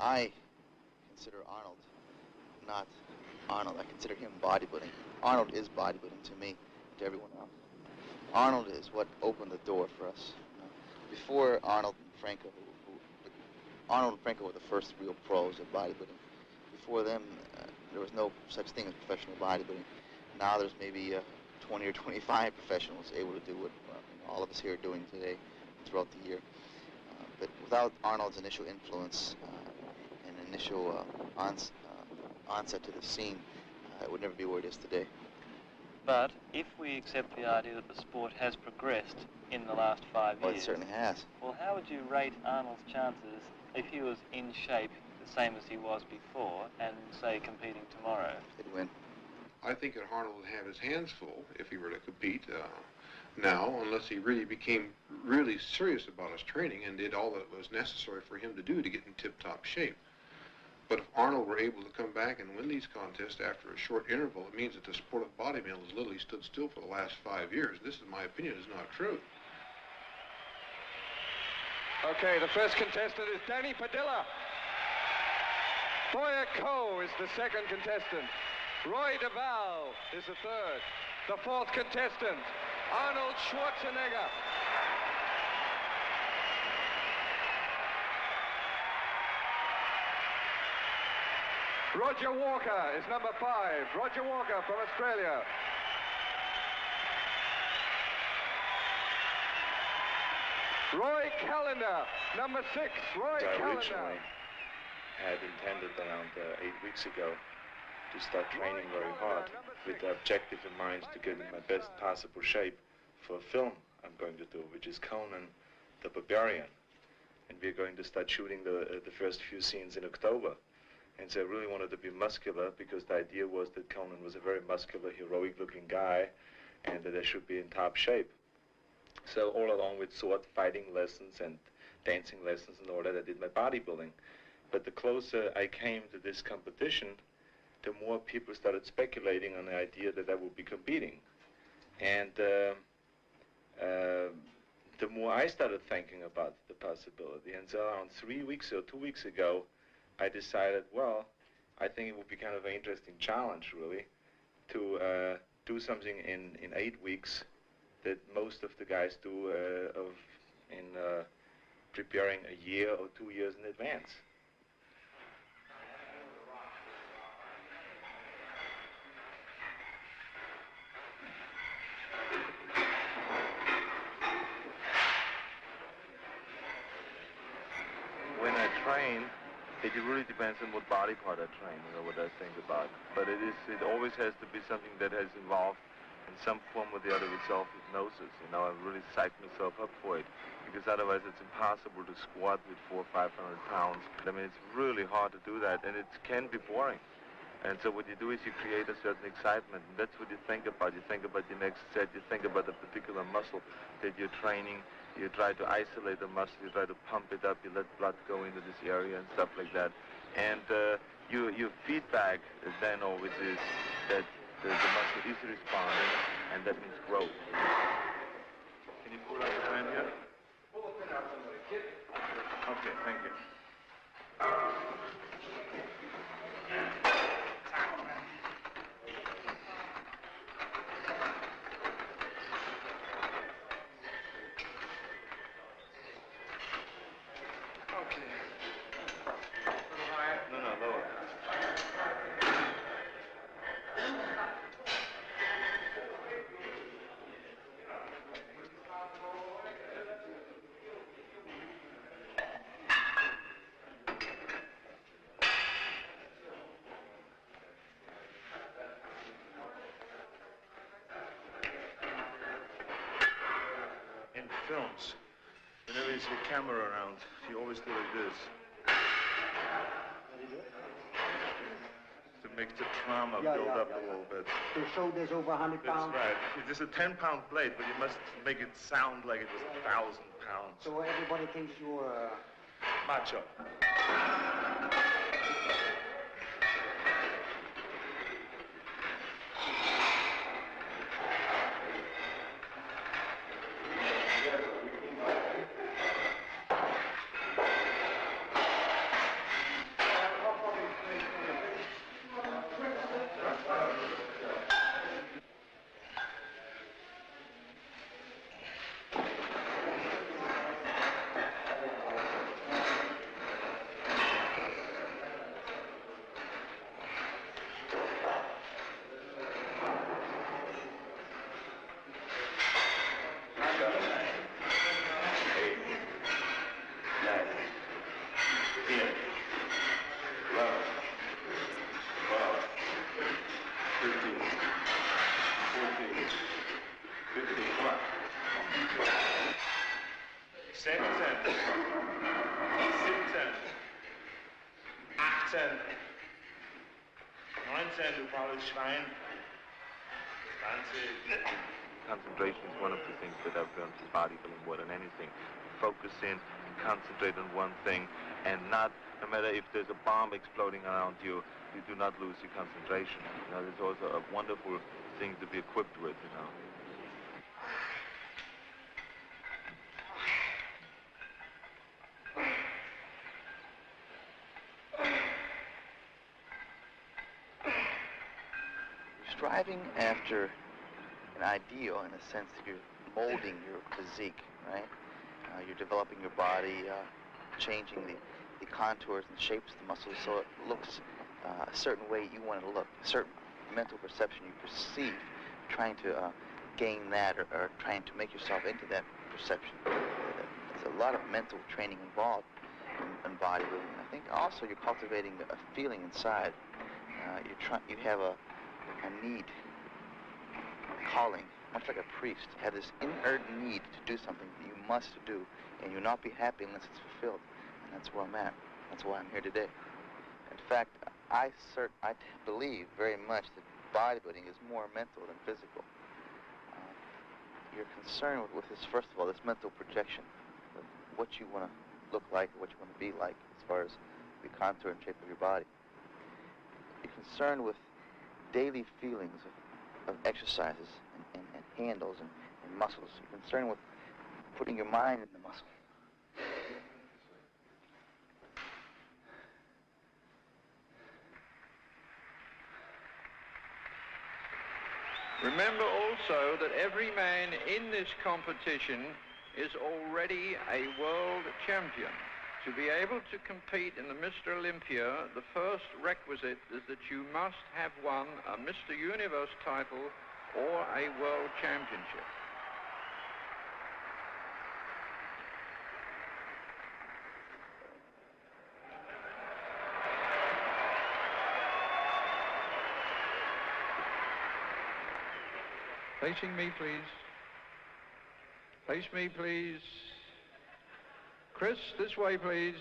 I consider Arnold not Arnold. I consider him bodybuilding. Arnold is bodybuilding to me, to everyone else. Arnold is what opened the door for us. You know? Before Arnold and Franco, Arnold and Franco were the first real pros of bodybuilding. Before them, there was no such thing as professional bodybuilding. Now there's maybe 20 or 25 professionals able to do what all of us here are doing today throughout the year. But without Arnold's initial influence and initial onset to the scene, it would never be where it is today. But if we accept the idea that the sport has progressed in the last 5 years... Well, it certainly has. Well, how would you rate Arnold's chances if he was in shape the same as he was before and, say, competing tomorrow? He'd win. I think that Arnold would have his hands full if he were to compete now, unless he really became really serious about his training and did all that was necessary for him to do to get in tip-top shape. But if Arnold were able to come back and win these contests after a short interval, it means that the sport of bodybuilding has literally stood still for the last 5 years. This, in my opinion, is not true. Okay, the first contestant is Danny Padilla. Boyer Coe is the second contestant. Roy DeVal is the third. The fourth contestant, Arnold Schwarzenegger. Roger Walker is number 5. Roger Walker from Australia. Roy Callender, number 6. Roy I Callender. originally had intended around 8 weeks ago to start training very hard with the objective in mind to get in my best possible shape for a film I'm going to do, which is Conan the Barbarian. And we're going to start shooting the first few scenes in October. And so I really wanted to be muscular because the idea was that Conan was a very muscular, heroic-looking guy and that I should be in top shape. So all along with sword fighting lessons and dancing lessons and all that, I did my bodybuilding. But the closer I came to this competition, the more people started speculating on the idea that I would be competing. And the more I started thinking about the possibility. And so around 3 weeks or 2 weeks ago, I decided, well, I think it would be kind of an interesting challenge, really, to do something in 8 weeks that most of the guys do in preparing a year or 2 years in advance. When I train, it really depends on what body part I train, what I think about. But it always has to be something that has involved in some form or the other with self-hypnosis. I really psych myself up for it, because otherwise it's impossible to squat with 400 or 500 pounds. I mean, it's really hard to do that, and it can be boring. And so what you do is you create a certain excitement, and that's what you think about. You think about your next set, you think about a particular muscle that you're training, you try to isolate the muscle, you try to pump it up, you let blood go into this area and stuff like that. And your feedback then always is that the muscle is responding, and that means growth. Can you pull out the pen here? Pull the pen out, somebody. Okay, thank you. Films, whenever you see a camera around, you always do like this. To make the trauma build up a little bit. To show there's over 100 pounds? That's right. It is a 10-pound blade, but you must make it sound like it was 1,000 pounds. So everybody thinks you're... macho. 16, 17, 18, 19, du faules Schwein, 20. Concentration is one of the things that I've learned in bodybuilding more than anything. Focus in and concentrate on one thing, and no matter if there's a bomb exploding around you, you do not lose your concentration. You know, it's also a wonderful thing to be equipped with, you know. Striving after an ideal, in a sense that you're molding your physique, right? You're developing your body, changing the contours and shapes of the muscles so it looks a certain way you want it to look, a certain mental perception you perceive, trying to gain that or trying to make yourself into that perception. There's a lot of mental training involved in bodybuilding. I think also you're cultivating a feeling inside. You have a need, a calling, much like a priest. You have this inherent need to do something that you must do, and you'll not be happy unless it's fulfilled. And that's where I'm at. That's why I'm here today. In fact, I believe very much that bodybuilding is more mental than physical. You're concerned with this, first of all, this mental projection of what you want to look like or what you want to be like as far as the contour and shape of your body. You're concerned with daily feelings of exercises and handles and muscles. You're concerned with putting your mind in the muscle. Remember also that every man in this competition is already a world champion. To be able to compete in the Mr. Olympia, the first requisite is that you must have won a Mr. Universe title or a world championship. Facing me, please. Face me, please. Chris, this way, please.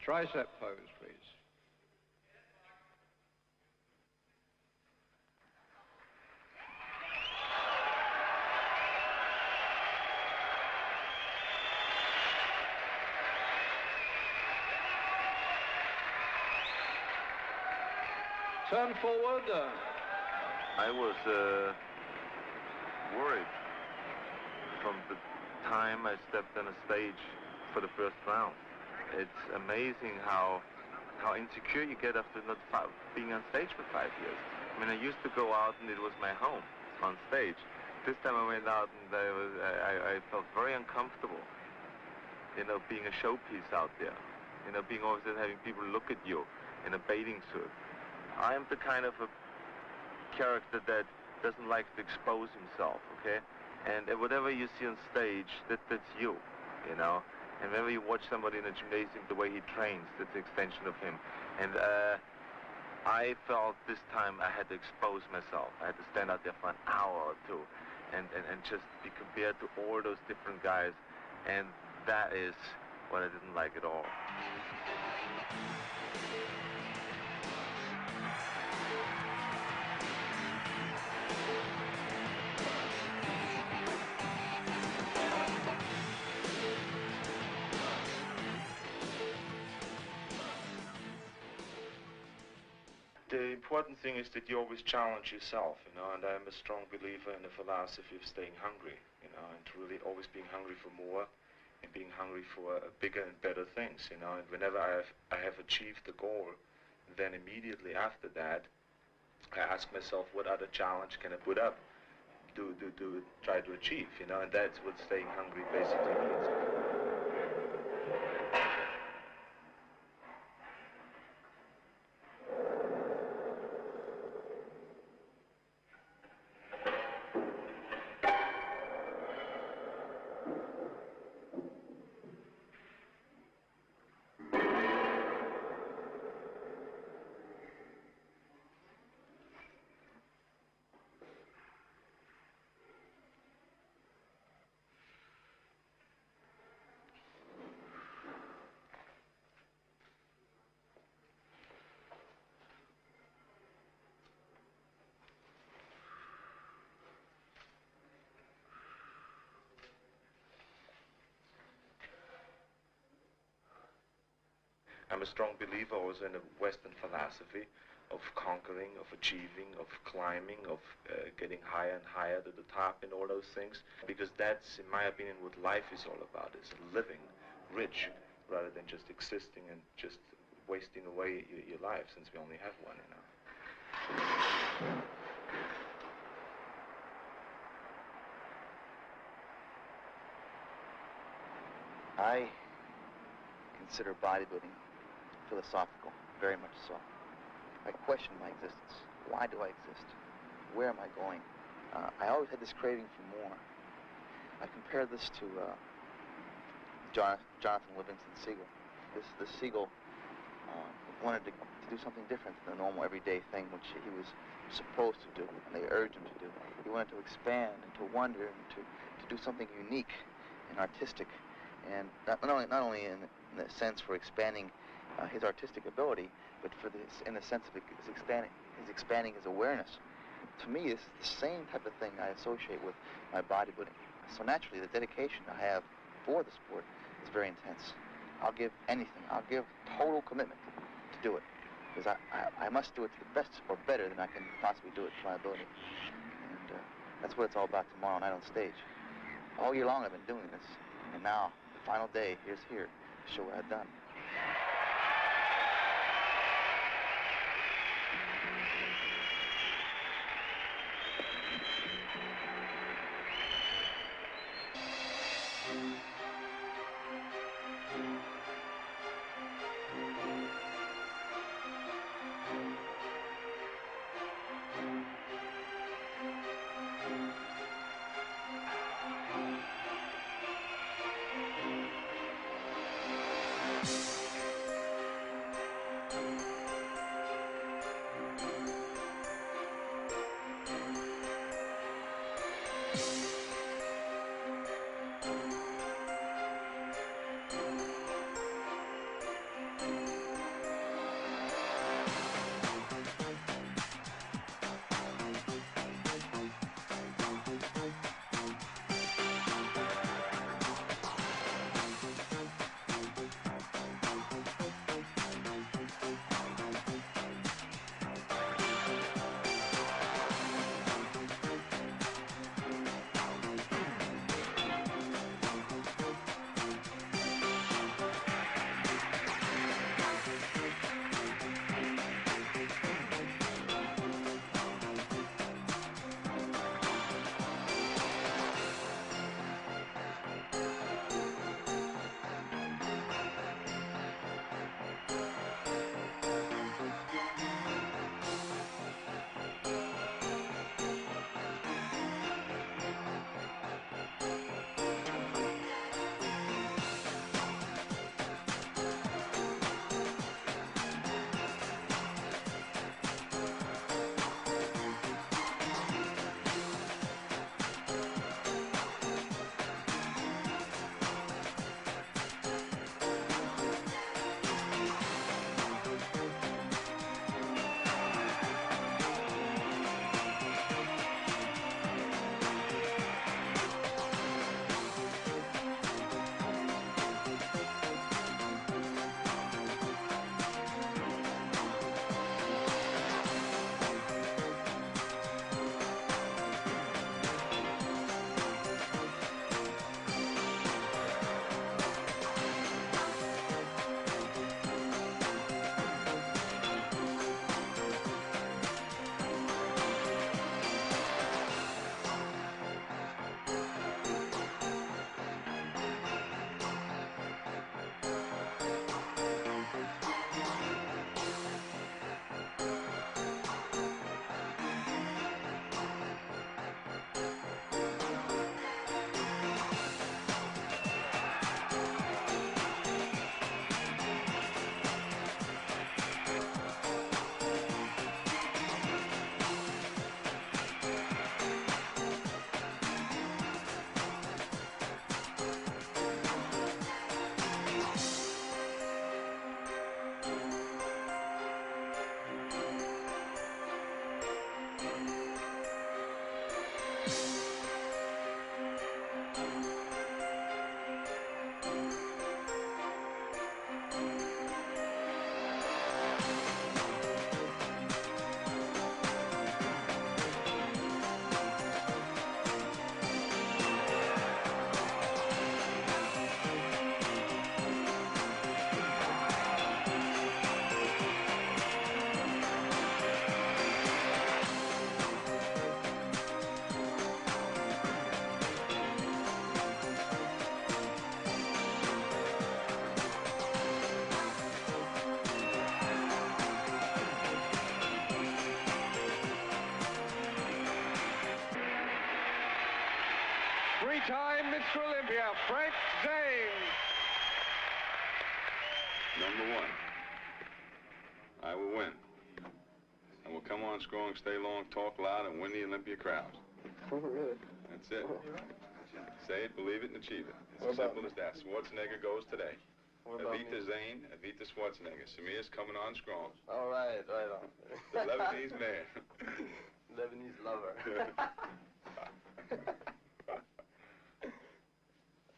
Tricep pose, please. Turn forward. I was worried from the time I stepped on a stage for the first round. It's amazing how insecure you get after not being on stage for 5 years. I mean, I used to go out and it was my home on stage. This time I went out and I felt very uncomfortable, you know, being a showpiece out there, you know, being always having people look at you in a bathing suit. I am the kind of a character that doesn't like to expose himself, okay? And whatever you see on stage, that's you, you know? And whenever you watch somebody in a gymnasium, the way he trains, that's an extension of him. And I felt this time I had to expose myself. I had to stand out there for an hour or two and just be compared to all those different guys. And that is what I didn't like at all. The important thing is that you always challenge yourself, you know, and I'm a strong believer in the philosophy of staying hungry, you know, and really always being hungry for more and being hungry for bigger and better things, you know, and whenever I have achieved the goal, then immediately after that, I ask myself, what other challenge can I put up to try to achieve, you know, and that's what staying hungry basically means. I'm a strong believer also in the Western philosophy of conquering, of achieving, of climbing, of getting higher and higher to the top and all those things. Because that's, in my opinion, what life is all about, is living rich rather than just existing and just wasting away your life, since we only have one, you know. I consider bodybuilding philosophical, very much so. I question my existence. Why do I exist? Where am I going? I always had this craving for more. I compare this to Jonathan Livingston Seagull. This seagull wanted to do something different than the normal everyday thing which he was supposed to do, and they urged him to do. He wanted to expand and to wonder and to do something unique and artistic, and not only in the sense for expanding his artistic ability, but for this, in the sense of expanding his awareness. To me, it's the same type of thing I associate with my bodybuilding. So naturally, the dedication I have for the sport is very intense. I'll give anything. I'll give total commitment to do it, because I must do it to the best or better than I can possibly do it to my ability. And that's what it's all about tomorrow night on stage. All year long I've been doing this, and now, the final day, here's here to show what I've done. three-time Mr. Olympia, Frank Zane. Number one, I will win. I will come on strong, stay long, talk loud, and win the Olympia crowd. Oh, really? That's it. Say it, believe it, and achieve it. It's as simple as that. Schwarzenegger goes today. Evita Zane, Evita Schwarzenegger. Samir's coming on strong. All right, right on. The Lebanese man. Lebanese lover.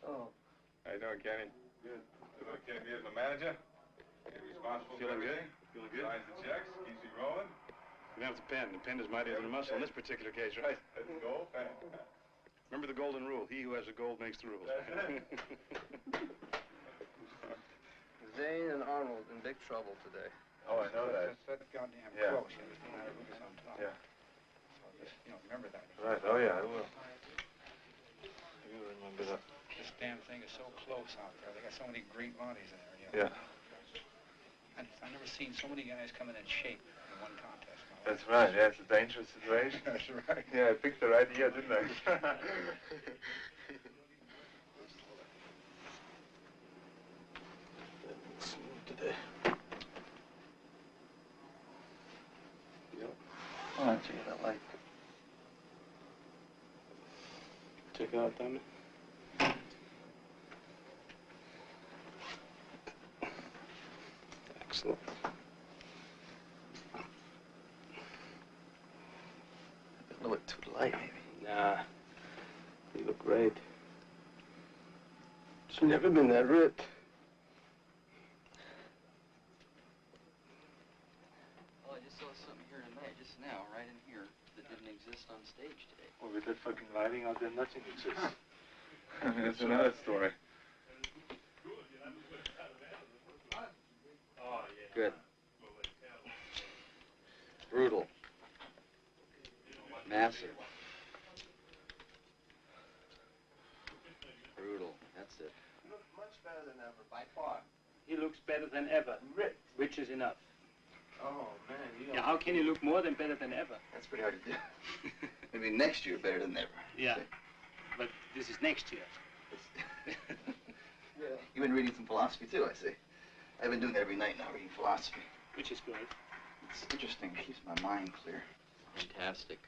Oh. How you doing, Kenny? Good. Kenny is my manager. He's responsible for everything. Feeling good? Signs the checks, keeps you rolling. You have the pen. The pen is mightier than the muscle in this particular case, right? That's the goal. Remember the golden rule. He who has the gold makes the rules. Zane and Arnold in big trouble today. Oh, I know that. That's goddamn Yeah. close. You understand how to Lucas on top. Yeah. So just, remember that. Right. Oh, yeah, I will. I will remember that. This damn thing is so close out there. They got so many great bodies in there. Yeah. I've never seen so many guys come in shape in one contest. That's right, yeah, it's a dangerous situation. That's right. Yeah, I picked the right year, didn't I? Today. Yep. Oh, that's what I like. Check it out, Tommy. Excellent. A little bit too light, maybe. Nah, you look great. It's never been that ripped. Well, I just saw something here tonight, just now, right in here, that didn't exist on stage today. Well, with that fucking lighting out there, nothing exists. That's another story. Good. Brutal. Massive. Brutal. That's it. You look much better than ever, by far. He looks better than ever, Ripped. which is enough. Oh, man. Yeah, how can you look more than better than ever? That's pretty hard to do. Maybe next year better than ever. Yeah, but this is next year. Yeah. You've been reading some philosophy too, I see. I've been doing that every night now, reading philosophy. Which is good. It's interesting. It keeps my mind clear. Fantastic.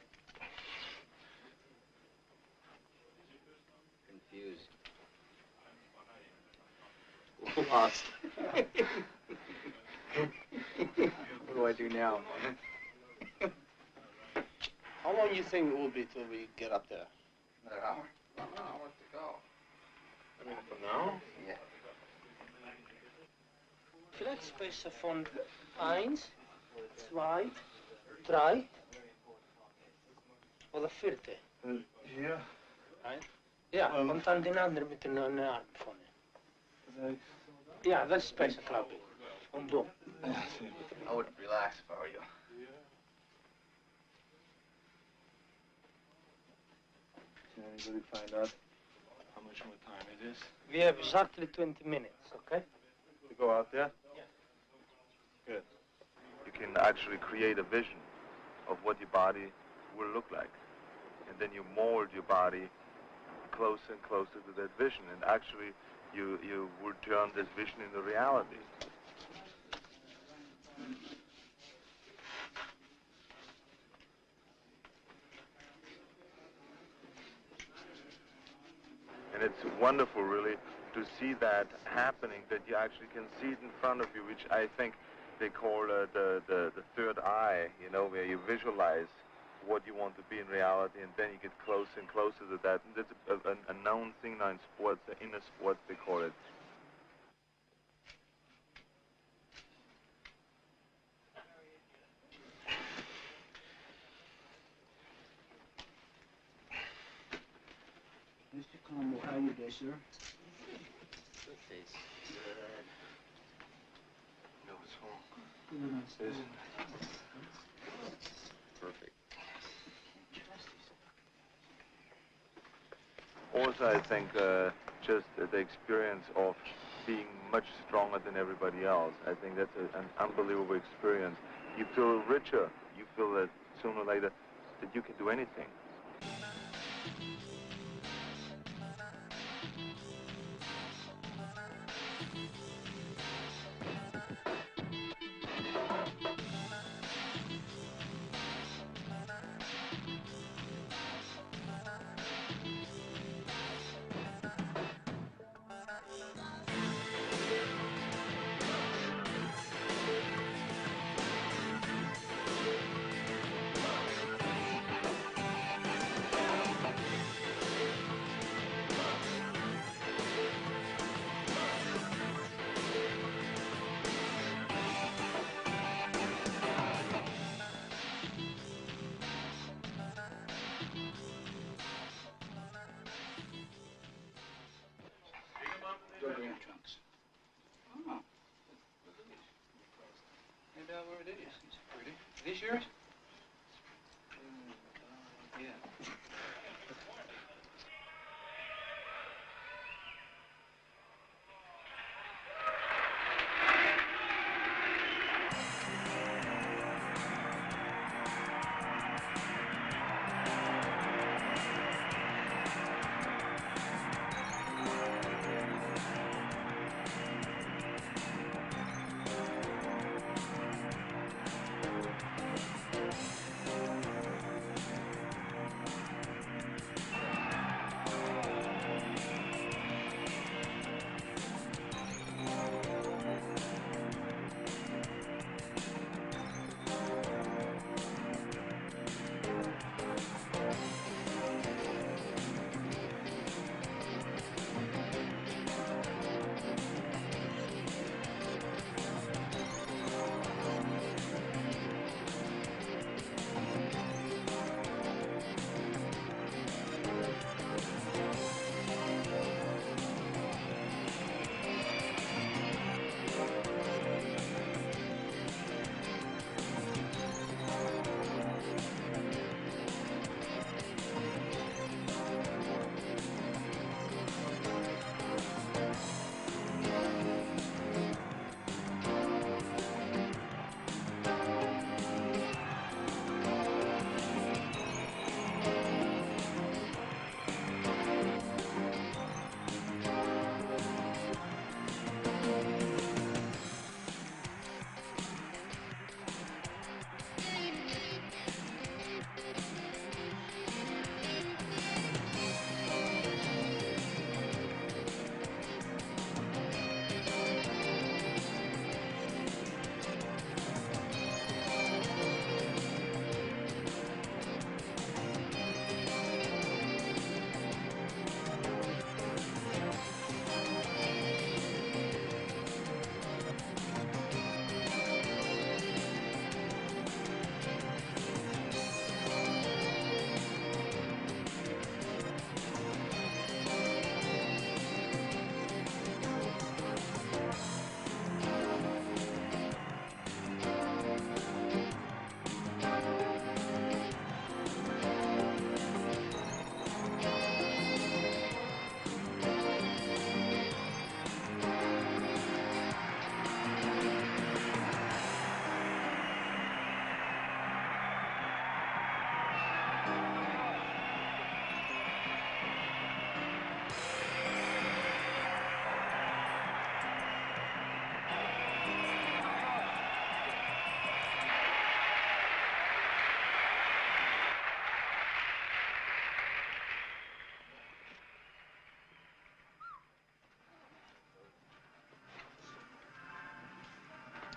Confused. Lost. What do I do now? How long do you think it will be till we get up there? Another hour? An hour to go. I mean, for now? Yeah. Vielleicht spreche von 1, 2, 3 oder 4. Hier? Ja, und dann den anderen mit den Arm vorne. Ja, das ist besser, glaube ich. Und du. I wouldn't relax if I were you. Can anybody find out how much more time it is? We have exactly 20 minutes, okay? To go out there? Yeah. Good. You can actually create a vision of what your body will look like. And then you mold your body closer and closer to that vision. And actually, you will turn this vision into reality. And it's wonderful, really, to see that happening, that you actually can see it in front of you, which I think they call the third eye, you know, where you visualize what you want to be in reality, and then you get closer and closer to that. And that's a known thing now in sports, in the sports they call it. Mr. Campbell, how you doing, sir? Good face. Good. No, it's wrong. Perfect. Also, I think just the experience of being much stronger than everybody else. I think that's an unbelievable experience. You feel richer. You feel that sooner or later that you can do anything. It's pretty. Is this yours? Yeah.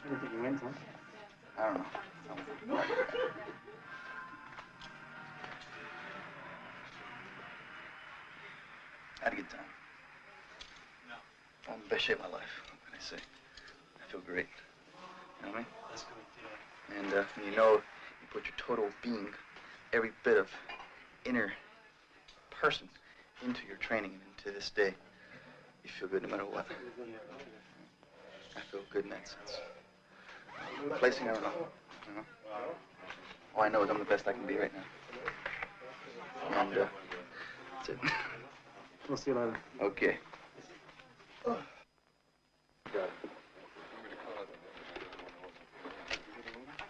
I don't think he wins, huh? I don't know. I had a good time. I'm in the best shape of my life. What can I say? I feel great. You know what I mean? That's good, yeah. And when you know you put your total being, every bit of inner person into your training and into this day, you feel good no matter what. I feel good in that sense. Placing, I don't know. You know? All I know is I'm the best I can be right now. And that's it. We'll see you later. Okay. I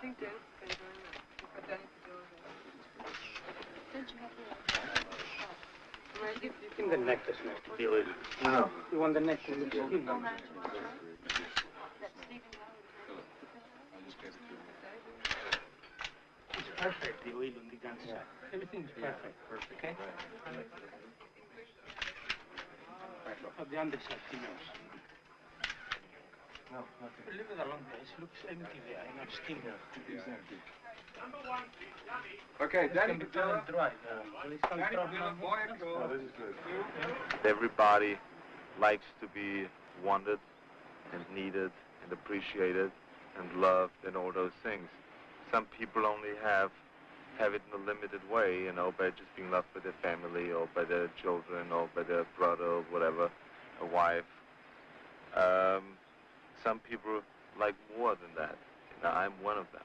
think Dan's been doing it. But Dan's doing it. Didn't you have to like, You think the neck doesn't have to be a little. No. You want the neck to be a little. It's perfect, the oil on the gun side. Everything is perfect. Okay? Of the underside, he knows. No, nothing. Leave it alone, guys. Looks empty there. I know steam. It's empty. Okay, Danny It's dry. Danny Padilla, Boyko. Oh, this is good. Everybody likes to be wanted and needed and appreciated and loved and all those things. Some people only have it in a limited way, you know, by just being loved by their family or by their children or by their brother or whatever, a wife. Some people like more than that, Now, I'm one of them.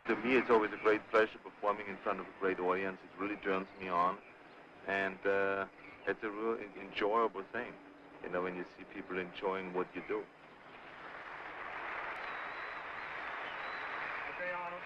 To me, it's always a great pleasure performing in front of a great audience. It really turns me on, and it's a real enjoyable thing, you know, when you see people enjoying what you do. Okay, Arnold.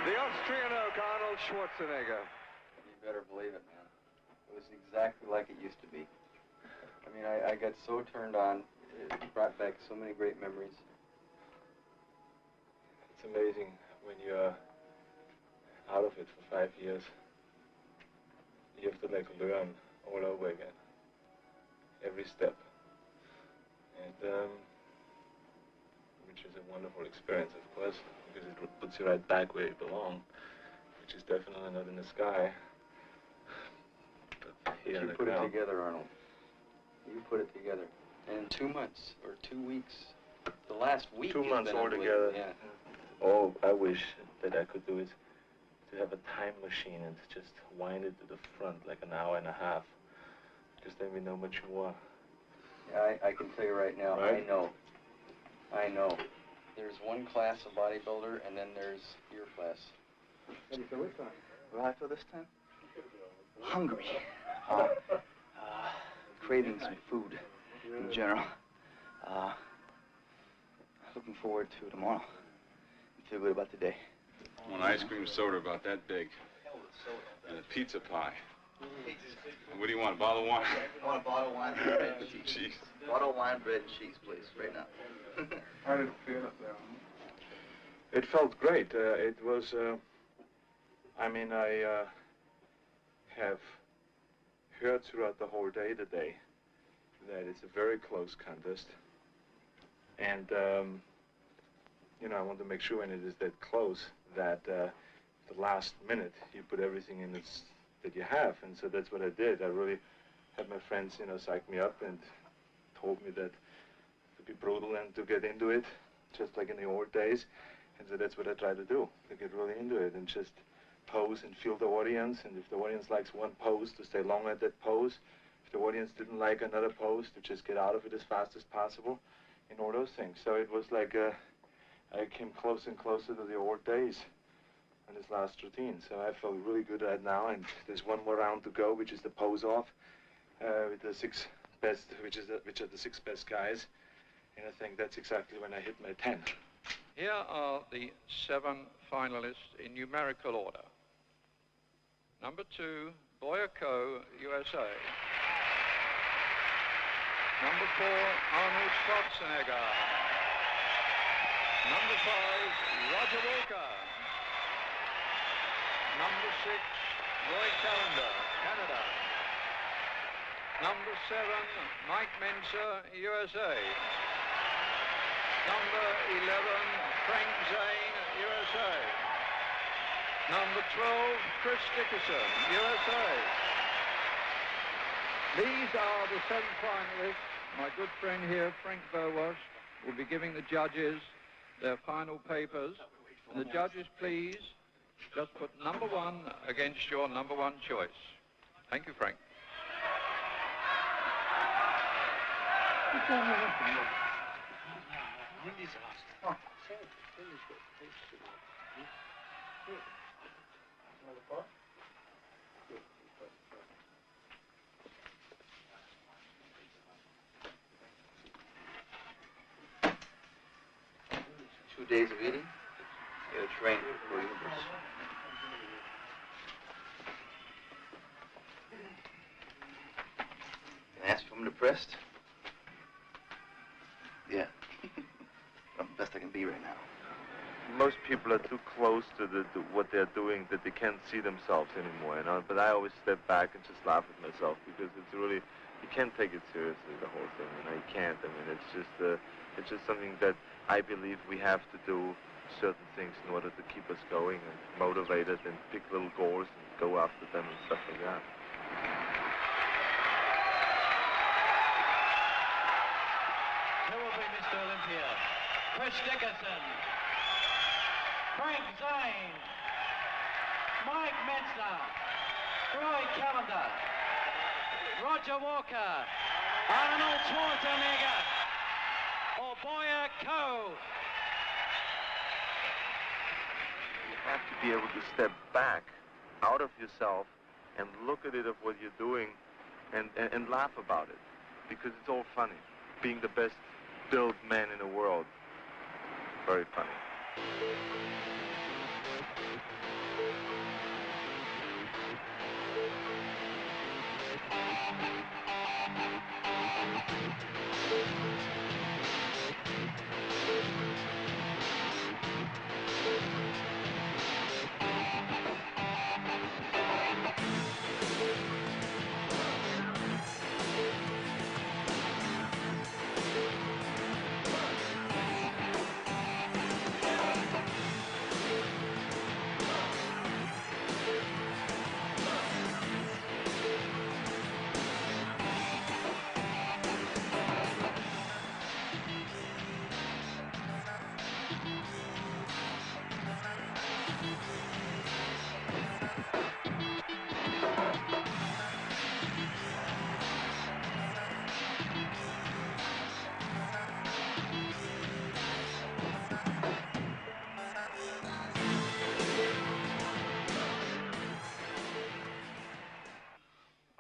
The Austrian oak, Arnold Schwarzenegger. You better believe it, man. It was exactly like it used to be. I mean, I got so turned on. It brought back so many great memories. It's amazing when you're out of it for 5 years. You have to like learn all over again, every step. And which is a wonderful experience, of course, because it puts you right back where you belong, which is definitely not in the sky, but here in the You put it ground. together, Arnold. You put it together. And in 2 months, or 2 weeks, the last week 2 has months been altogether. unbelievable. Yeah. All I wish that I could do is to have a time machine and just wind it to the front like an hour and a half, because then we know much more. Yeah, I can tell you right now, Right? I know. There's one class of bodybuilder, and then there's your class. What do I feel this time? Hungry. Craving some food in general. Looking forward to tomorrow. I feel good about today. I want an ice cream soda about that big. And a pizza pie. And what do you want, a bottle of wine? I want a bottle of wine, bread, and cheese. Cheese. Bottle of wine, bread, and cheese, please, right now. How did it feel up there? It felt great. It was, I mean, I have heard throughout the whole day today that it's a very close contest. And, you know, I want to make sure when it is that close that the last minute you put everything in that you have. And so that's what I did. I really had my friends, you know, psych me up and told me that to be brutal and to get into it, just like in the old days. And so that's what I try to do, to get really into it and just pose and feel the audience, and if the audience likes one pose, to stay long at that pose. If the audience didn't like another pose, to just get out of it as fast as possible, and all those things. So it was like I came closer and closer to the old days in this last routine. So I feel really good right now, and there's one more round to go, which is the pose off with the 6 best, which are the 6 best guys, and I think that's exactly when I hit my 10. Here are the 7 finalists in numerical order. Number 2, Boyako, USA. Number 4, Arnold Schwarzenegger. Number 5, Roger Walker. Number 6, Roy Callender, Canada. Number 7, Mike Menser, USA. Number 11, Frank Zane, USA. Number 12, Chris Dickerson, USA. These are the 7 finalists. My good friend here, Frank Bowas, will be giving the judges their final papers. And the judges, please, just put number 1 against your number 1 choice. Thank you, Frank. Two days of eating, you gotta train for Bodybuilders. Can I ask if I'm depressed? Yeah. I'm the best I can be right now. Most people are too close to what they're doing that they can't see themselves anymore, you know. But I always step back and just laugh at myself, because it's really, you can't take it seriously, the whole thing. You know, you can't. I mean, it's just something that I believe we have to do certain things in order to keep us going and motivated, and pick little goals and go after them and stuff like that. Who will be Mr. Olympia? Chris Dickerson, Frank Zane, Mike Metzner, Roy Callender, Roger Walker, Arnold Schwarzenegger, or Boyako. You have to be able to step back out of yourself and look at it of what you're doing and laugh about it, because it's all funny. Being the best built man in the world, very funny.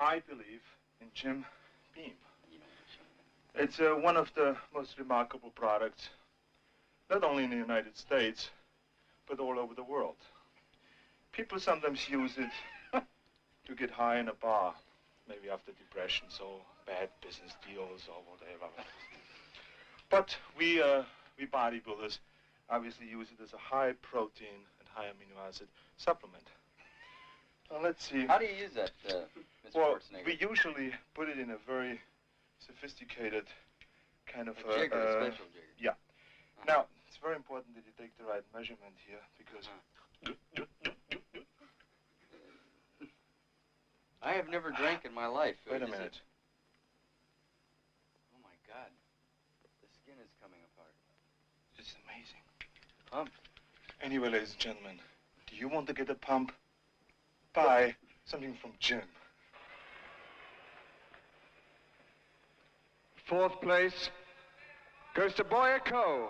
I believe in Jim Beam. It's one of the most remarkable products, not only in the United States, but all over the world. People sometimes use it to get high in a bar, maybe after depressions or bad business deals or whatever. But we bodybuilders obviously use it as a high protein and high amino acid supplement. Now let's see. How do you use that, Mr. Schwarzenegger? We usually put it in a very sophisticated kind of a jigger, a special jigger. Yeah. Now, it's very important that you take the right measurement here, because I have never drank in my life. Wait a minute. Oh my God. The skin is coming apart. It's amazing. Pump. Anyway, ladies and gentlemen, do you want to get a pump? buy something from Jim. Fourth place goes to Boyako.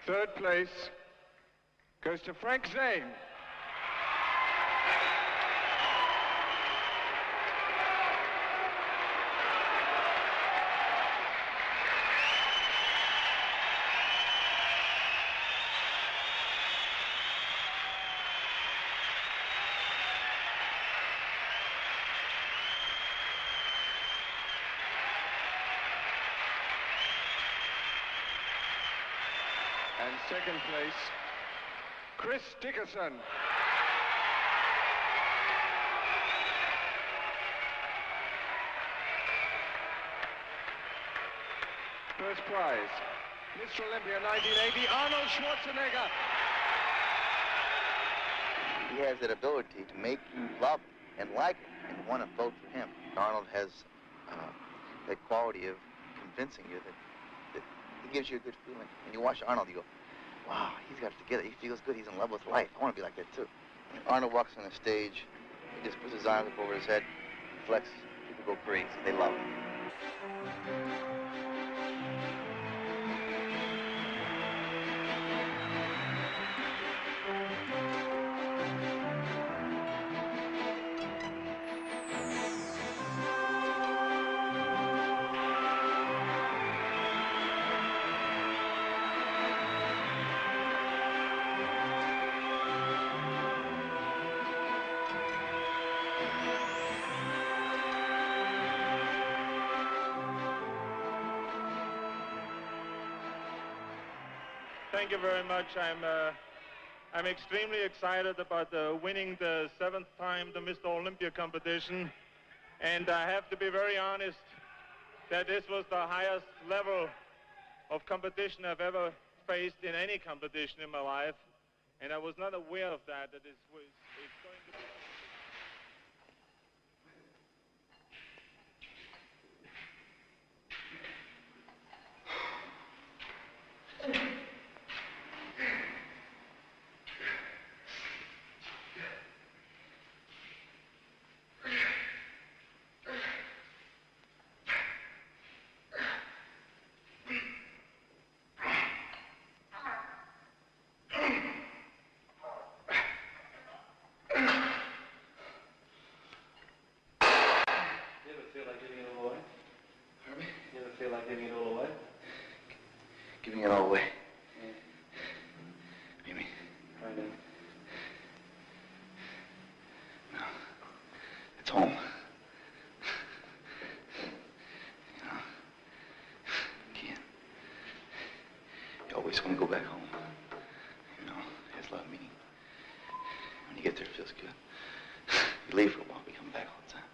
Third place goes to Frank Zane. And second place, Chris Dickerson. First prize, Mr. Olympia 1980, Arnold Schwarzenegger. He has that ability to make you love him and like him and want to vote for him. Arnold has that quality of convincing you that he gives you a good feeling. When you watch Arnold, you go, wow, he's got it together. He feels good. He's in love with life. I want to be like that, too. When Arnold walks on the stage, he just puts his arms up over his head, flexes. People go crazy. They love him. Thank you very much. I'm extremely excited about winning the 7th time the Mr. Olympia competition. And I have to be very honest that this was the highest level of competition I've ever faced in any competition in my life. And I was not aware of that it's going to be... Feel like giving it all away? Giving it all away? Yeah. What do you mean? I mean... No. It's home. You know? You can't. You always want to go back home. You know? It has a lot of meaning. When you get there, it feels good. You leave for a while, but you come back all the time.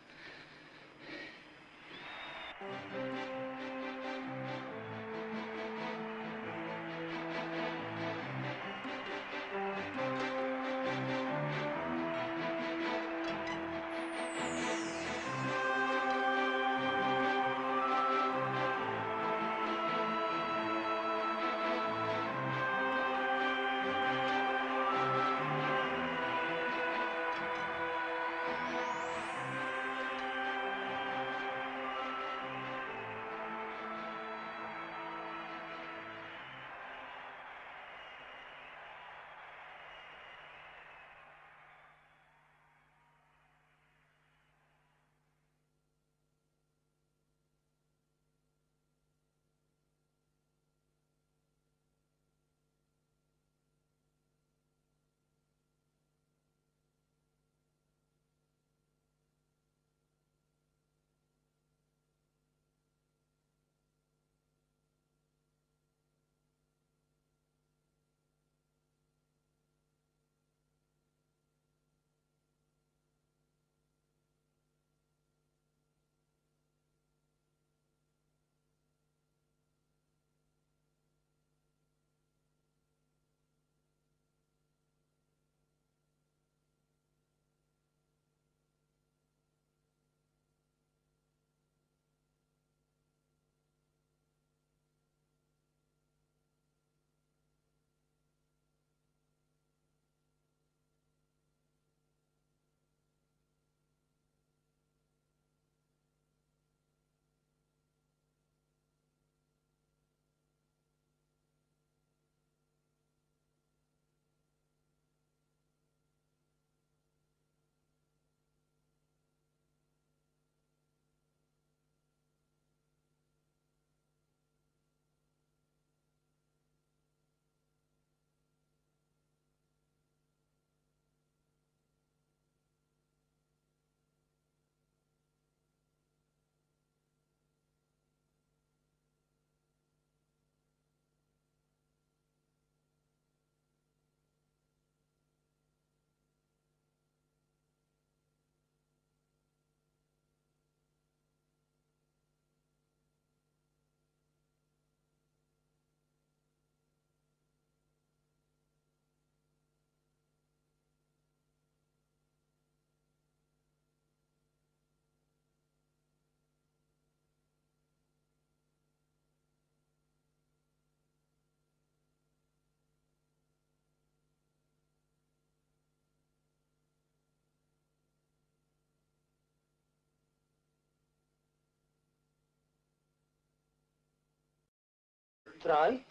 try?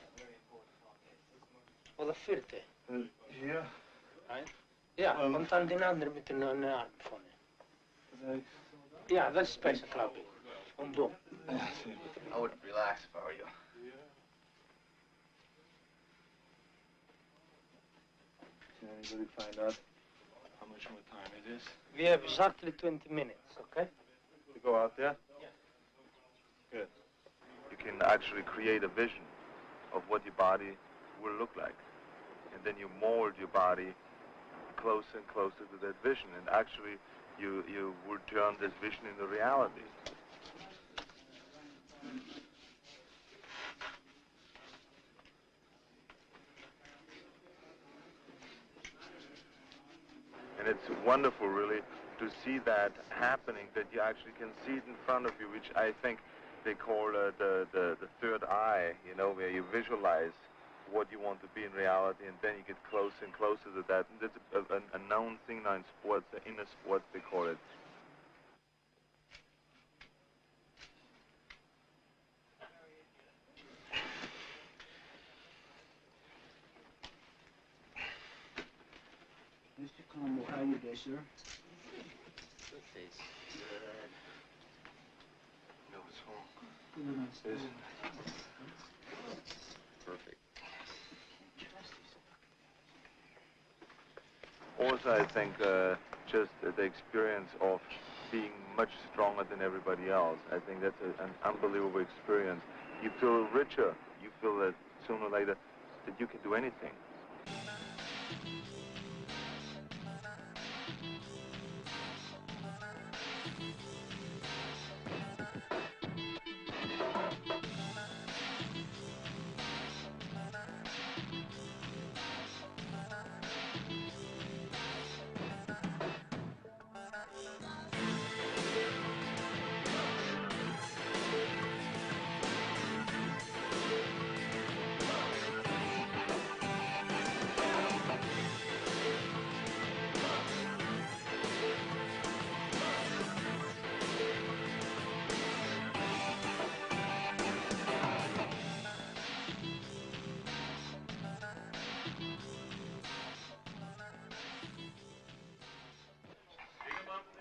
Vad är fyrt det? Yeah. Right? Ja, kontant din andra med en arm från det. Ja, that's special clubbing. Då. I would relax if I were you. Can anybody find out how much more time it is? We have exactly 20 minutes, okay? To go out there? Yeah. Good. You can actually create a vision of what your body will look like. And then you mold your body closer and closer to that vision. And actually, you will turn this vision into reality. And it's wonderful, really, to see that happening, that you actually can see it in front of you, which I think they call the third eye, you know, where you visualize what you want to be in reality, and then you get closer and closer to that. And that's a known thing now in sports, the inner sports, they call it. Mr. Campbell, how you doing, sir? Face good. No, it's wrong. Perfect. Also, I think just the experience of being much stronger than everybody else. I think that's an unbelievable experience. You feel richer. You feel that sooner or later that you can do anything.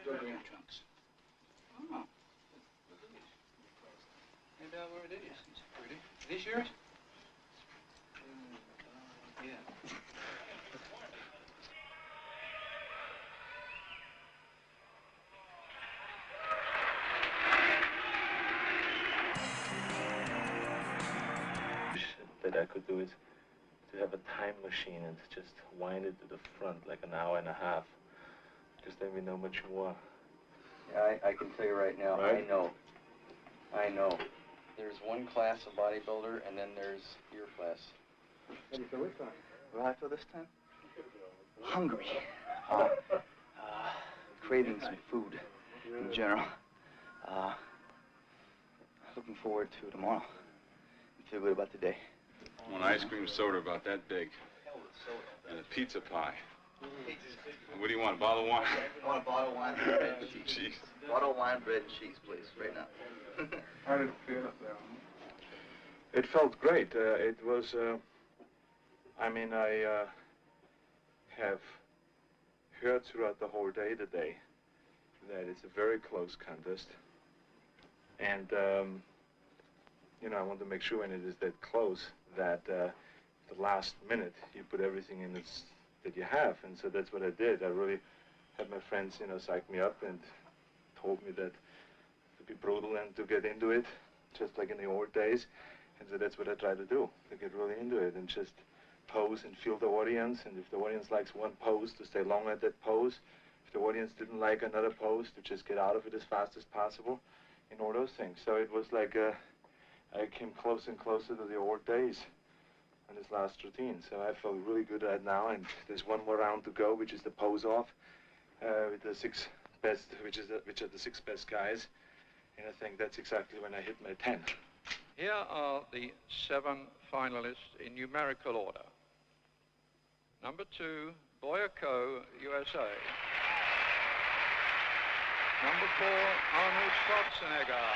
Go green trunks. Oh. Find out where it is. It's pretty. Is this yours? Yeah. That I could do is to have a time machine and just wind it to the front like an hour and a half, because then we know much more. Yeah, I can tell you right now, Right? I know. There's one class of bodybuilder, and then there's your class. How do you feel this time? What do I feel this time? Hungry. Craving some food in general. Looking forward to tomorrow. I feel good about today. I want an ice cream soda about that big. And a pizza pie. What do you want, a bottle of wine? I want a bottle of wine, bread, and cheese. Jeez. Bottle of wine, bread, and cheese, please, right now. How did it feel up there? It felt great. It was, I mean, I have heard throughout the whole day today that it's a very close contest. And, you know, I want to make sure when it is that close that the last minute you put everything in that you have. And so that's what I did. I really had my friends, you know, psych me up and told me that to be brutal and to get into it, just like in the old days. And so that's what I try to do, to get really into it and just pose and feel the audience. And if the audience likes one pose, to stay long at that pose. If the audience didn't like another pose, to just get out of it as fast as possible, and all those things. So it was like I came closer and closer to the old days on this last routine. So I felt really good right now, and there's one more round to go, which is the pose off with the six best, which are the six best guys. And I think that's exactly when I hit my 10. Here are the 7 finalists in numerical order. Number 2, Boyako, USA. Number 4, Arnold Schwarzenegger.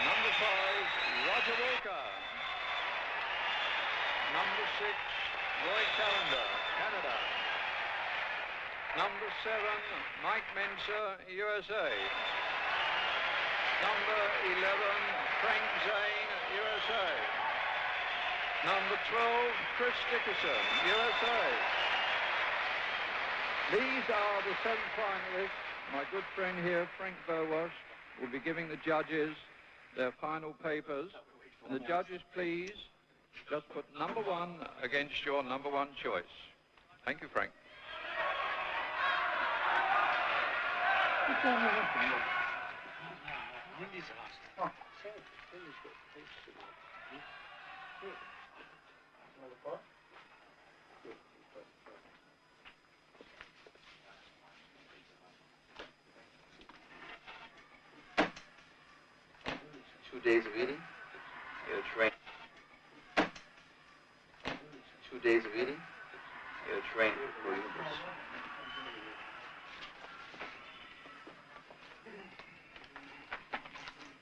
Number 5, Roger Walker. Number 6, Roy Callender, Canada. Number 7, Mike Mensa, USA. Number 11, Frank Zane, USA. Number 12, Chris Dickerson, USA. These are the 7 finalists. My good friend here, Frank Bowas, will be giving the judges their final papers. And the judges, please, just put number 1 against your number 1 choice. Thank you, Frank. Two days of eating, you're trained. 2 days of eating, you're trained for universe.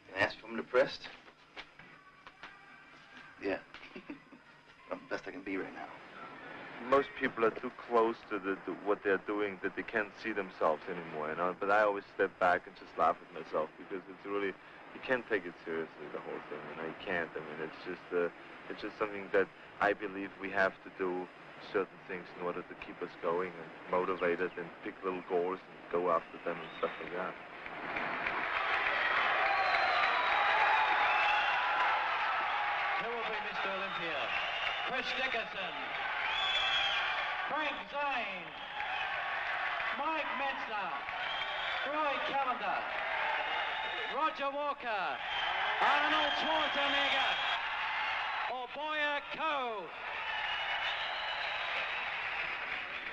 Can I ask if I'm depressed? Yeah. I'm the best I can be right now. Most people are too close to what they're doing that they can't see themselves anymore, you know. But I always step back and just laugh at myself because it's really, you can't take it seriously, the whole thing. You know, you can't. I mean, it's just something that I believe we have to do certain things in order to keep us going and motivated and pick little goals and go after them and stuff like that. Who will be Mr. Olympia? Chris Dickerson, Frank Zane, Mike Metzner, Roy Callender, Roger Walker, Arnold Schwarzenegger, or Boyer Coe.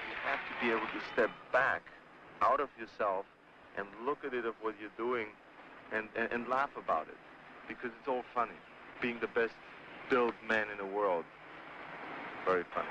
You have to be able to step back out of yourself and look at it of what you're doing and laugh about it because it's all funny. Being the best built man in the world, very funny.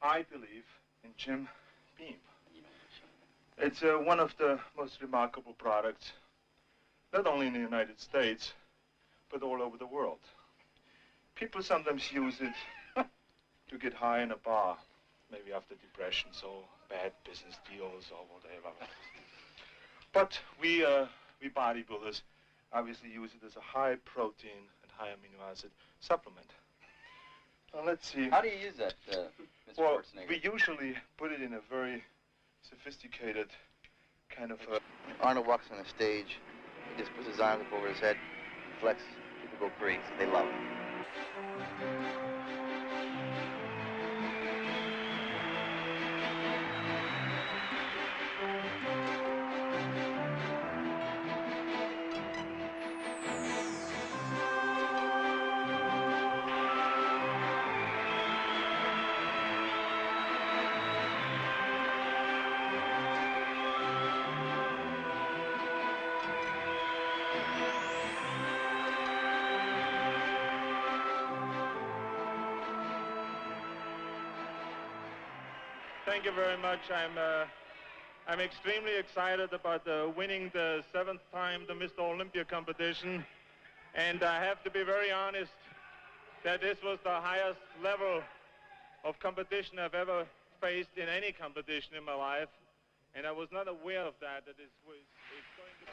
I believe in Jim Beam. It's one of the most remarkable products, not only in the United States, but all over the world. People sometimes use it to get high in a bar, maybe after depressions or bad business deals or whatever. But we bodybuilders obviously use it as a high protein and high amino acid supplement. Now let's see. How do you use that, Mr. Well, Schwarzenegger? we usually put it in a very sophisticated kind of... When Arnold walks on the stage, he just puts his arms up over his head, flexes, people go crazy, they love it. Thank you very much. I'm extremely excited about winning the 7th time the Mr. Olympia competition. And I have to be very honest that this was the highest level of competition I've ever faced in any competition in my life. And I was not aware of that it's going to be...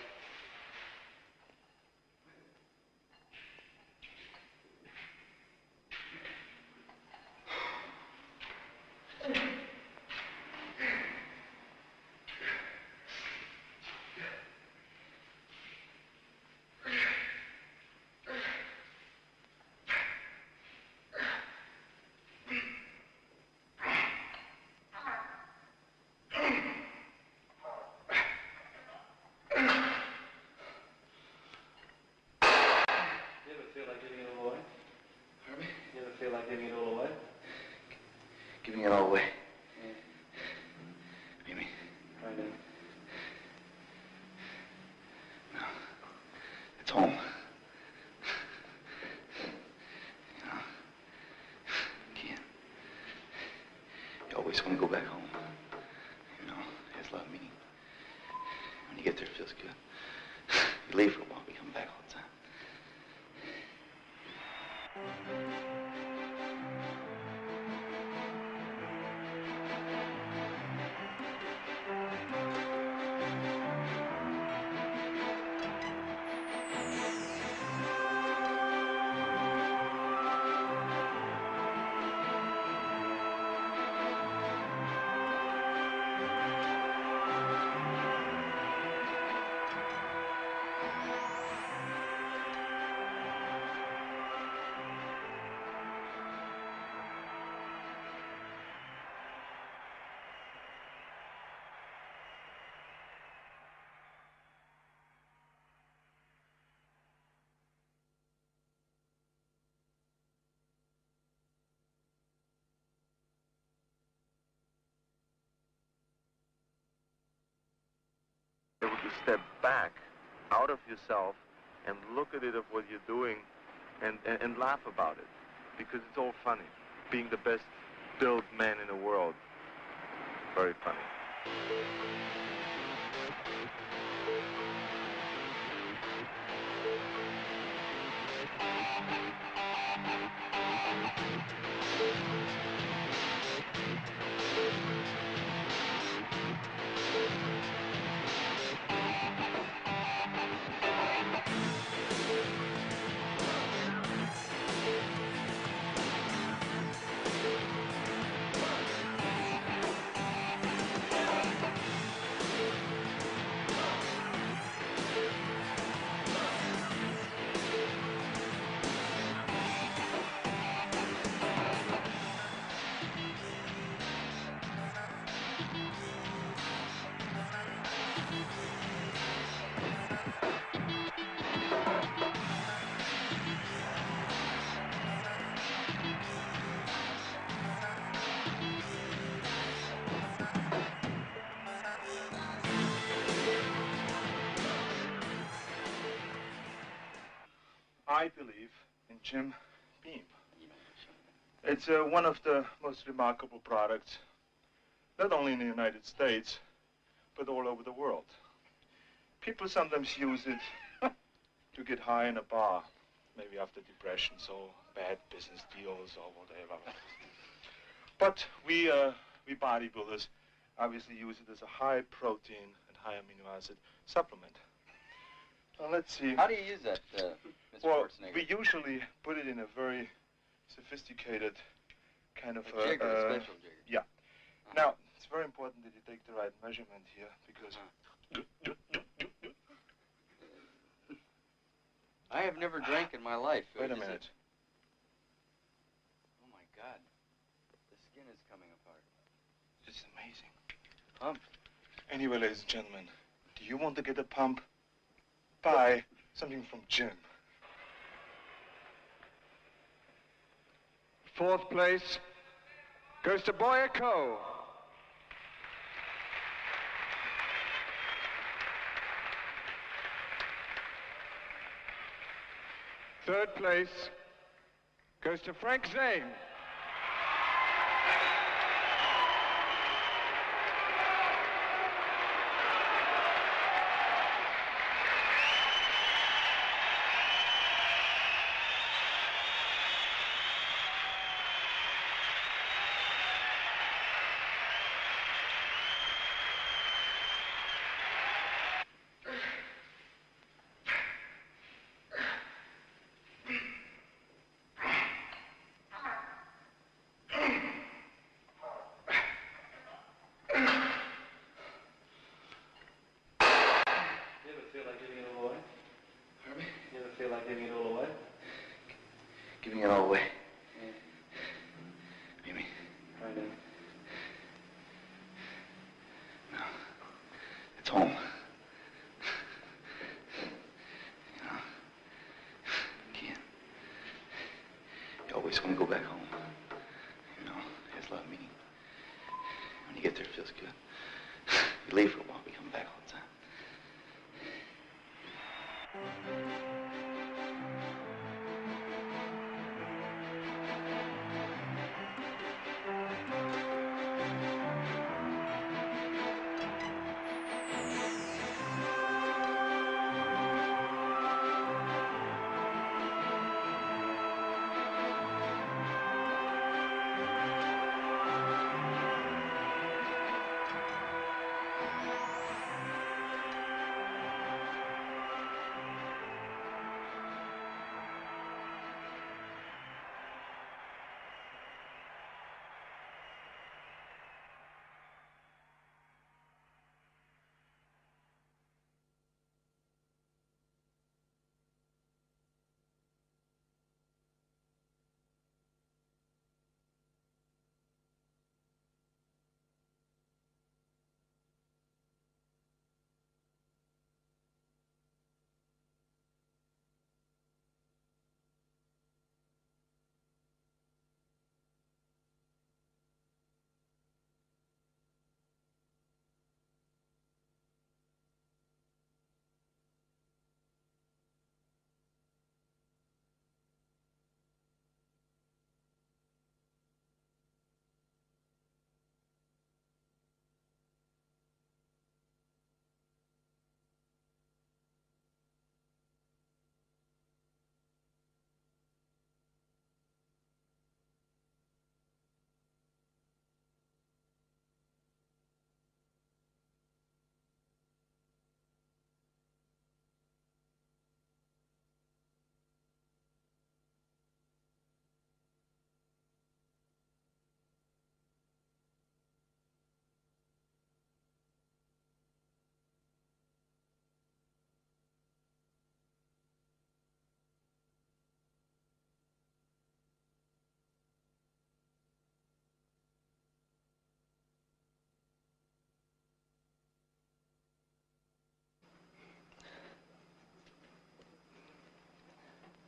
Giving it all away. Maybe. No. It's home. You know. Can't. You always want to go back home. You know, it has a lot of meaning. When you get there, it feels good. You leave for a while, but you come back all the time. Able to step back out of yourself and look at it of what you're doing and laugh about it, because it's all funny. Being the best built man in the world, very funny. I believe in Jim Beam. It's one of the most remarkable products, not only in the United States, but all over the world. People sometimes use it to get high in a bar, maybe after depressions or bad business deals or whatever. But we bodybuilders obviously use it as a high protein and high amino acid supplement. Let's see. How do you use that, Mr. Well, Schwarzenegger? we usually put it in a very sophisticated kind of a jigger, a special jigger. Yeah. Now, it's very important that you take the right measurement here, because I have never drank in my life. Wait a minute. Oh my God. The skin is coming apart. It's amazing. Pump. Anyway, ladies and gentlemen, do you want to get a pump? Buy something from Jim. Fourth place goes to Boyako. Third place goes to Frank Zane. home. You know, can't. You always want to go back home. You know, it's love meaning. When you get there, it feels good. You leave for a while, we come back all the time.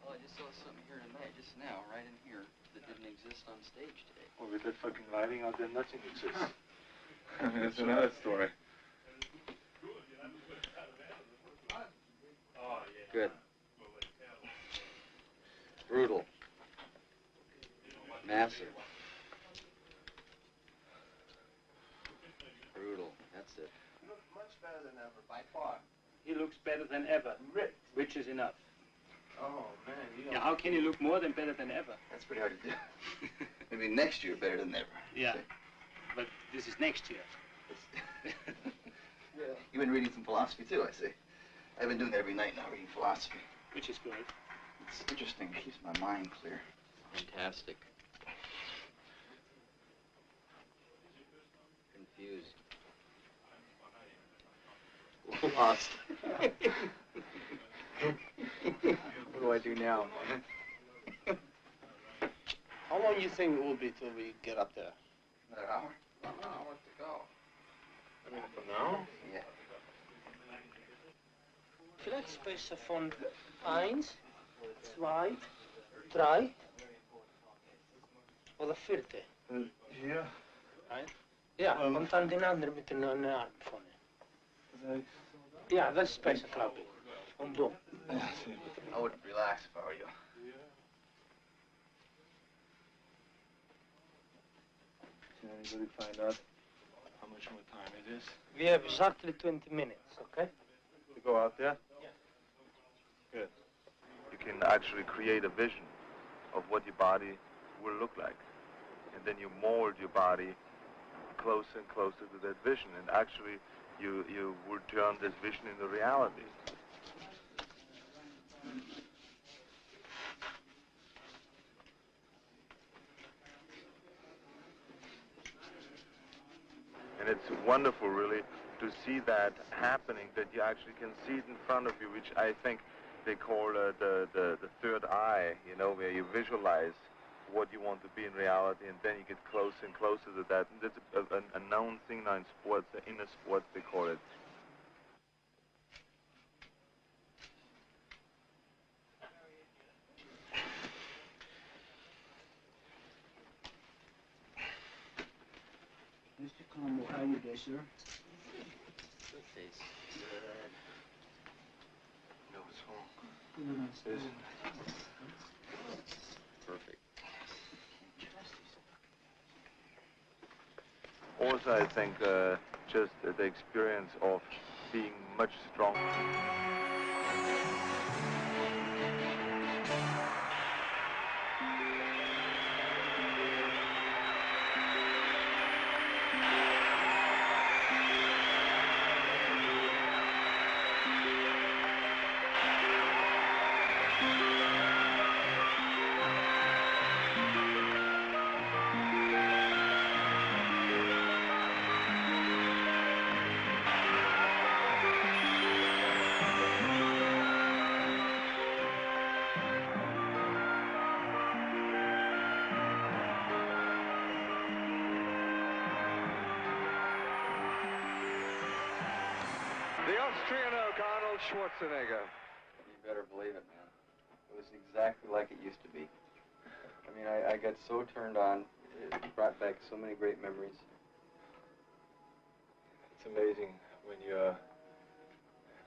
I just saw something here tonight, just now, right in here, that didn't exist on stage today. Well, with that fucking lighting out there, nothing exists. That's another story. Good. Brutal. Massive. Brutal. That's it. You look much better than ever, by far. He looks better than ever, Ripped. which is enough. Oh, man. Yeah, how can you look more than better than ever? That's pretty hard to do. Maybe next year better than ever. Yeah, but this is next year. Yeah. You've been reading some philosophy too, I see. I've been doing that every night now, reading philosophy. Which is good. It's interesting. It keeps my mind clear. Fantastic. Confused. Lost. What do I do now? How long do you think it will be till we get up there? Another hour? An hour to go. I mean, from now? Yeah. Vielleicht spreche von 1, 2, 3 oder 4. Hier? Ja, und dann den anderen mit den Arm vorne. Ja, dat is best, glaube ich. Und du. I wouldn't relax if I were you. Did anybody find out how much more time it is? We have exactly 20 minutes, okay? To go out there? Yeah. Good. You can actually create a vision of what your body will look like. And then you mold your body closer and closer to that vision. And actually, you will turn this vision into reality. And it's wonderful, really, to see that happening, that you actually can see it in front of you, which I think they call the third eye, you know, where you visualize what you want to be in reality, and then you get closer and closer to that. And that's a known thing now in sports, in the sports they call it How you guys, sir? Good face. Good. No, it's wrong. Perfect. Also, I think just the experience of being much stronger. The Austrian oak, Arnold Schwarzenegger. You better believe it, man. It was exactly like it used to be. I mean, I got so turned on. It brought back so many great memories. It's amazing when you're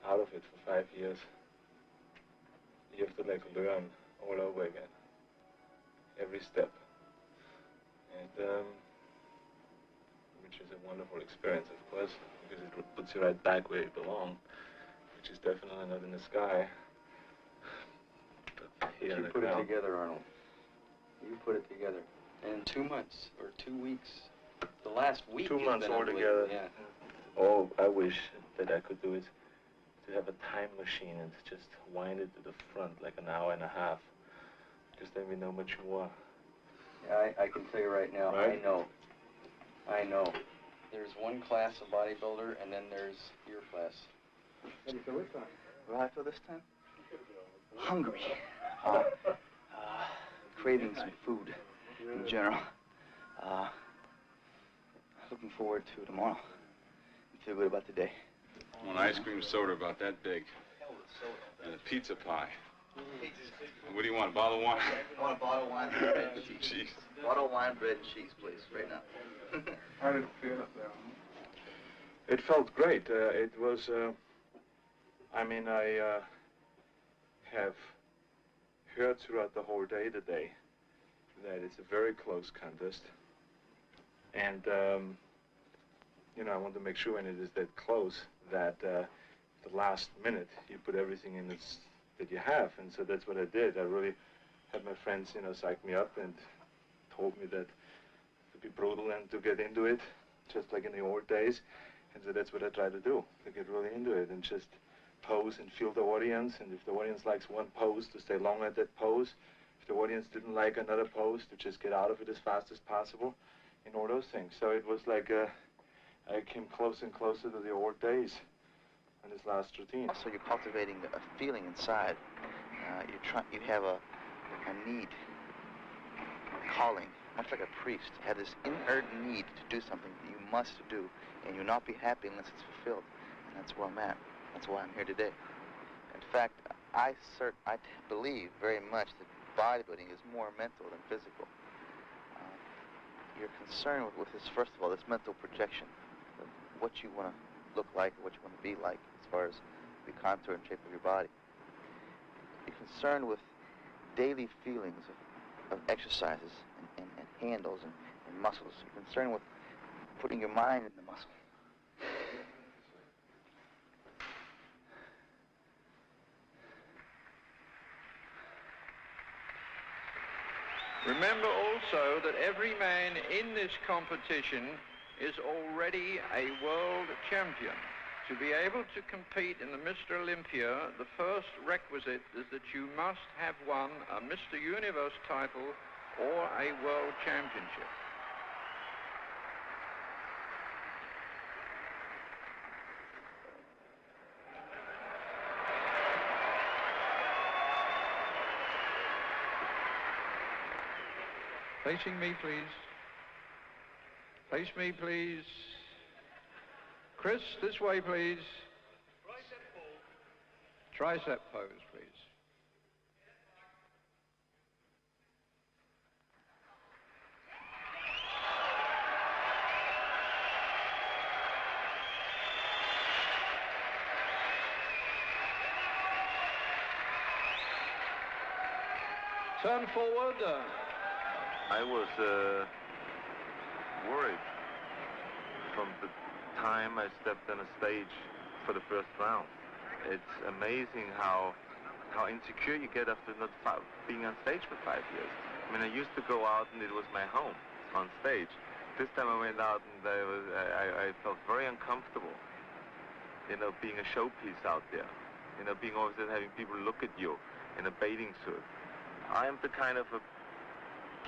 out of it for 5 years. You have to like learn all over again. Every step. And which is a wonderful experience, of course, because it puts you right back where you belong, which is definitely not in the sky. But here in the put ground. it together, Arnold. You put it together. And in 2 months, or 2 weeks, the last week 2 has months been altogether. unbelievable, yeah. All I wish that I could do is to have a time machine and just wind it to the front like an hour and a half. Because then we know much more. Yeah, I can tell you right now, Right? I know. There's one class of bodybuilder, and then there's your class. How do you feel this time? What do I feel this time? Hungry. Craving some food in general. Looking forward to tomorrow. I feel good about today. One ice cream soda about that big. And a pizza pie. What do you want, a bottle of wine? I want a bottle of wine, bread, and cheese. Cheese. Bottle of wine, bread, and cheese, please, right now. How did it feel up there? It felt great. It was, I mean, I have heard throughout the whole day today that it's a very close contest. And, you know, I want to make sure when it is that close that the last minute you put everything in that you have. And so that's what I did. I really had my friends, you know, psych me up and told me that to be brutal and to get into it, just like in the old days. And so that's what I try to do, to get really into it and just pose and feel the audience. And if the audience likes one pose, to stay long at that pose. If the audience didn't like another pose, to just get out of it as fast as possible, and all those things. So it was like I came closer and closer to the old days in this last routine. Also, you're cultivating a feeling inside. You have a need, a calling, much like a priest. You have this inherent need to do something that you must do, and you'll not be happy unless it's fulfilled. And that's where I'm at. That's why I'm here today. In fact, I believe very much that bodybuilding is more mental than physical. You're concerned with this, first of all, this mental projection of what you want to look like, what you want to be like, as far as the contour and shape of your body. You're concerned with daily feelings of exercises and handles and muscles. You're concerned with putting your mind in the muscle. Remember also that every man in this competition is already a world champion. To be able to compete in the Mr. Olympia, the first requisite is that you must have won a Mr. Universe title or a world championship. Facing me, please. Face me, please. Chris, this way, please. Tricep pose, please. Turn forward. I was worried from the time I stepped on a stage for the first round. It's amazing how insecure you get after not being on stage for 5 years. I mean, I used to go out and it was my home on stage. This time I went out and I felt very uncomfortable, you know, being a showpiece out there, you know, being always having people look at you in a bathing suit. I am the kind of a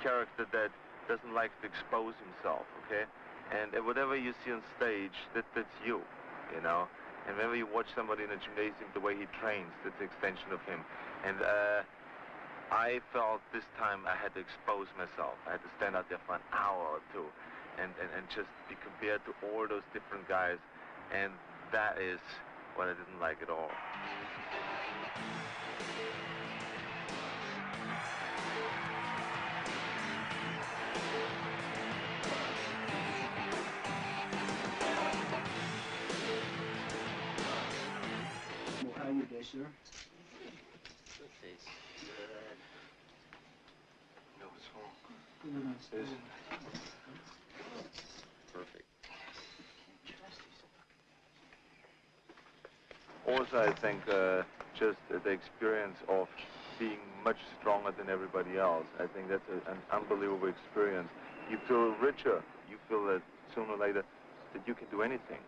character that doesn't like to expose himself, okay? And whatever you see on stage, that's you, you know? And whenever you watch somebody in a gymnasium, the way he trains, that's an extension of him. And I felt this time I had to expose myself. I had to stand out there for an hour or two and just be compared to all those different guys. And that is what I didn't like at all. How are you there, sir? Good face. Good. No, it's wrong. Perfect. Also, I think just the experience of being much stronger than everybody else, I think that's an unbelievable experience. You feel richer. You feel that sooner or later that you can do anything.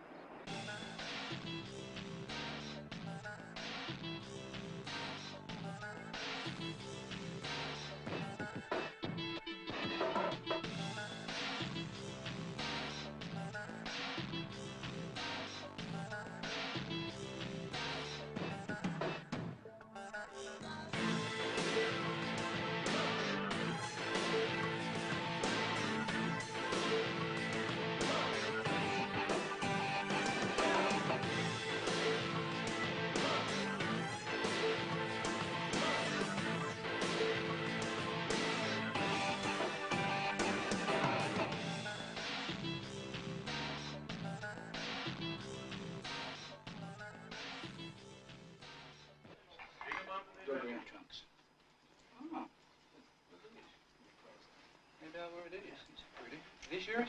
Don't bring your trunks. Oh. Maybe I'll wear it is. It's pretty. Is this yours?